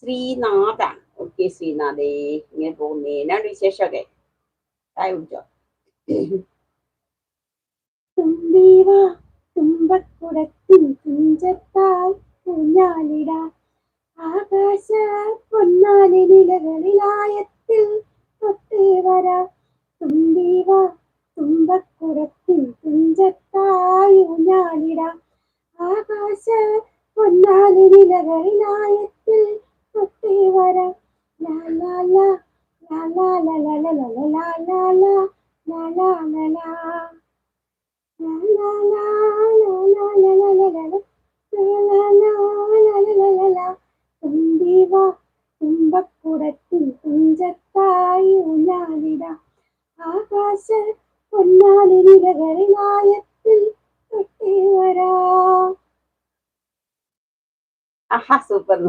Sreenatha. Okay ശ്രീനാഥേ, ഇങ്ങനെ പോകുന്നേ. എന്നാണ്ട് വിശേഷമൊക്കെ? ചായ കുടിച്ചോ? തുമ്പീവ തുമ്പക്കുടത്തിൻ തുഞ്ചത്താൽ ഊഞ്ഞാലിടാ ആകാശ പൊന്നാനി നിലകളിലായത്തിൽ തൊട്ട് വരാ. തുമ്പീവ തുമ്പക്കുടത്തിൻ തുഞ്ചത്തായി ഊഞ്ഞാലിടാ ആകാശ പൊന്നാനി നിലകളിലായത്തിൽ തൊട്ട് വരാ. ലാ ലാ ലാ ലാ ലാ ലാ ലാ ലാ ലാ ലാ ലാ ലാ ലാ ലാ ലാ. തുമ്പക്കുടത്തിൽ തുഞ്ചത്തായി ഊഞ്ഞാലിട ആകാശ പൊന്നാനി നിലകളിലായത്തിൽ തൊട്ടേ വരാ. ആഹാ, സൂപ്പർ.